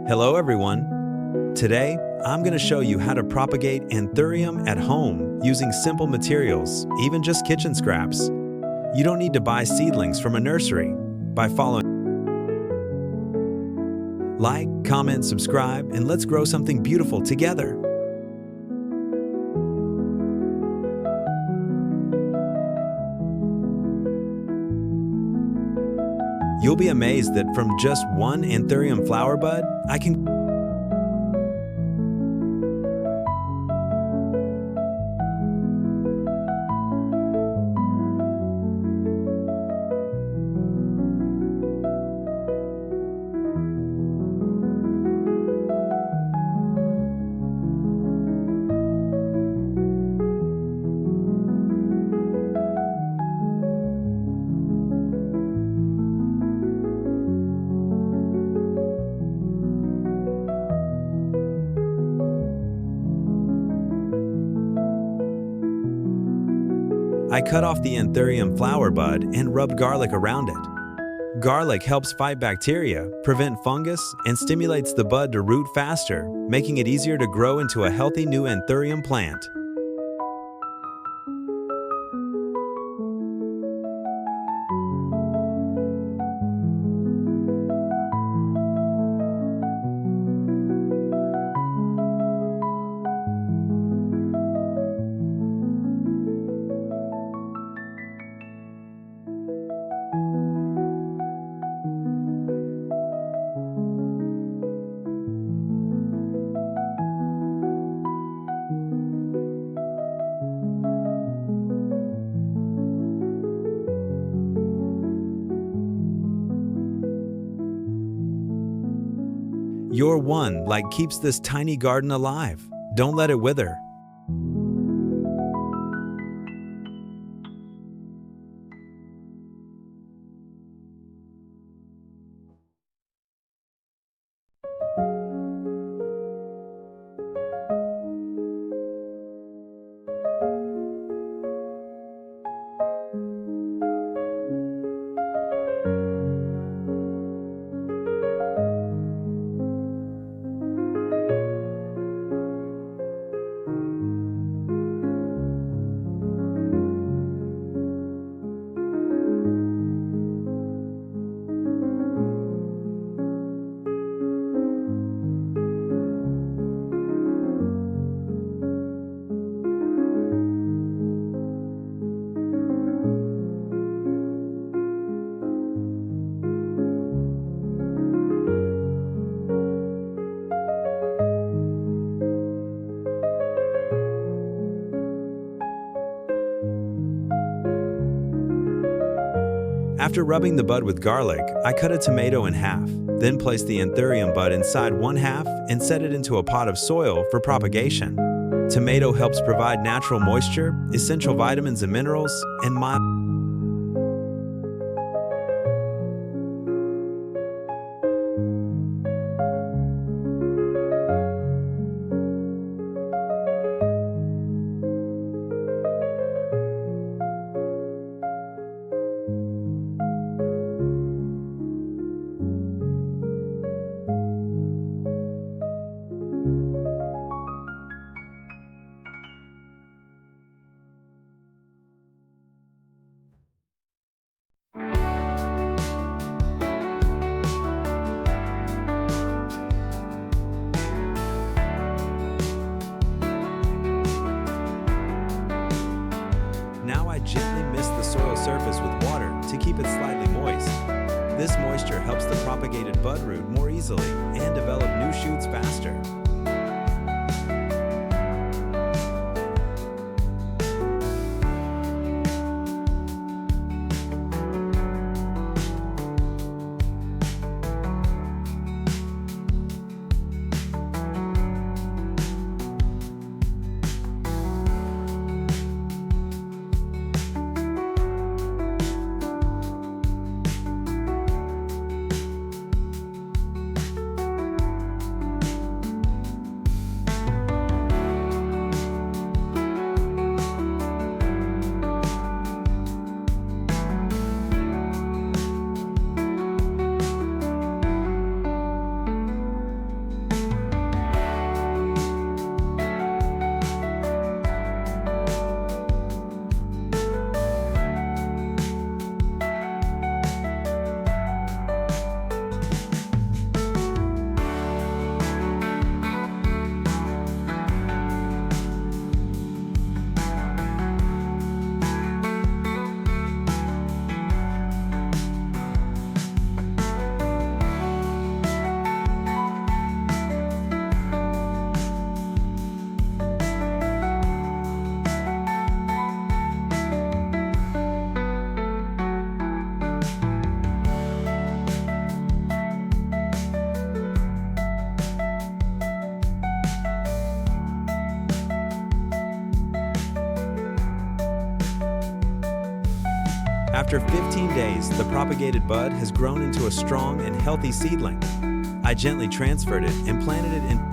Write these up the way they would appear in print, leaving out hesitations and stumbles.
Hello everyone. Today, I'm going to show you how to propagate anthurium at home using simple materials, even just kitchen scraps. You don't need to buy seedlings from a nursery. By following, like, comment, subscribe, and let's grow something beautiful together. You'll be amazed that from just one anthurium flower bud, I can I cut off the anthurium flower bud and rubbed garlic around it. Garlic helps fight bacteria, prevent fungus, and stimulates the bud to root faster, making it easier to grow into a healthy new anthurium plant. Your one light keeps this tiny garden alive. Don't let it wither. After rubbing the bud with garlic, I cut a tomato in half, then placed the anthurium bud inside one half and set it into a pot of soil for propagation. Tomato helps provide natural moisture, essential vitamins and minerals, and mild. Now I gently mist the soil surface with water to keep it slightly moist. This moisture helps the propagated bud root more easily and develop new shoots faster. After 15 days, the propagated bud has grown into a strong and healthy seedling. I gently transferred it and planted it in.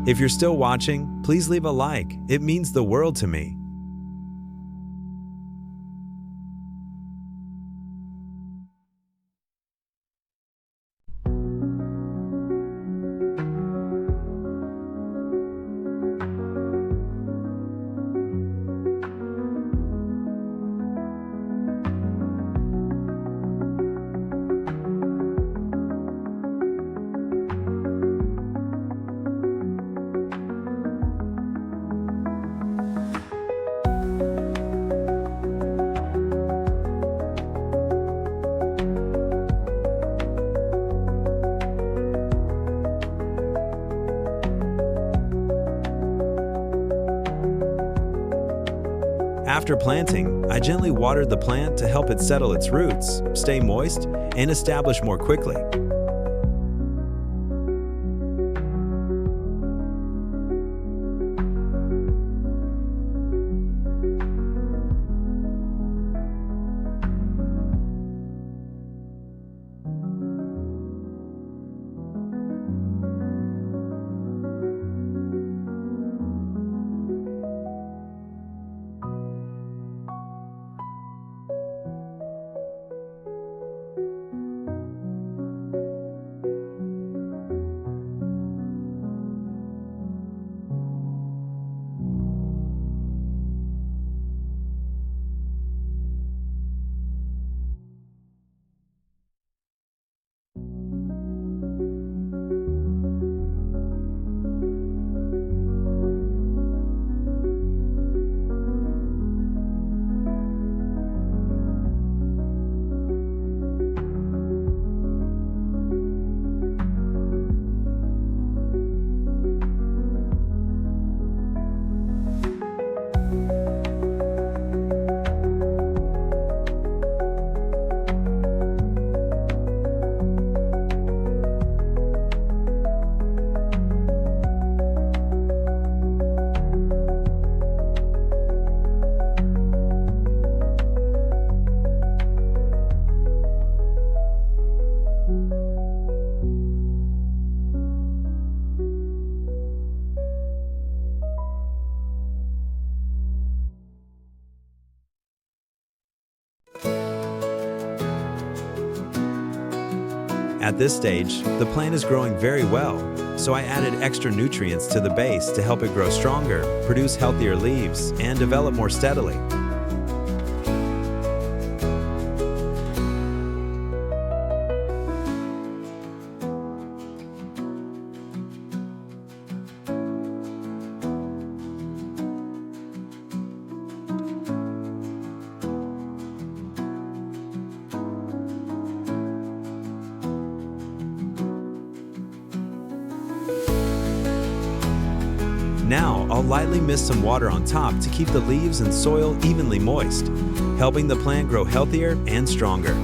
If you're still watching, please leave a like. It means the world to me. After planting, I gently watered the plant to help it settle its roots, stay moist, and establish more quickly. At this stage, the plant is growing very well, so I added extra nutrients to the base to help it grow stronger, produce healthier leaves, and develop more steadily. Now, I'll lightly mist some water on top to keep the leaves and soil evenly moist, helping the plant grow healthier and stronger.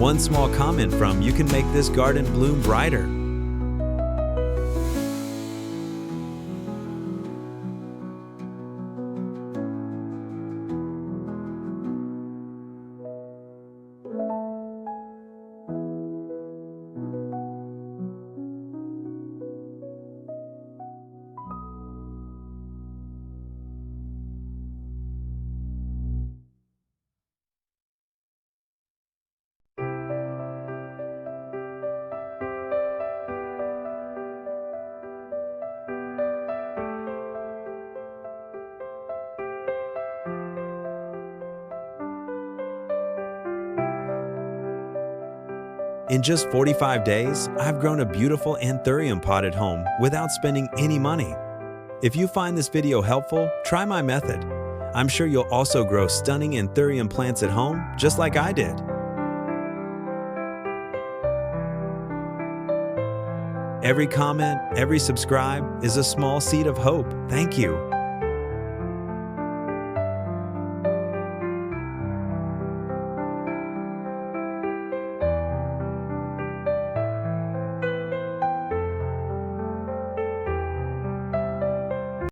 One small comment from you can make this garden bloom brighter. In just 45 days, I've grown a beautiful anthurium pot at home without spending any money. If you find this video helpful, try my method. I'm sure you'll also grow stunning anthurium plants at home, just like I did. Every comment, every subscribe is a small seed of hope. Thank you.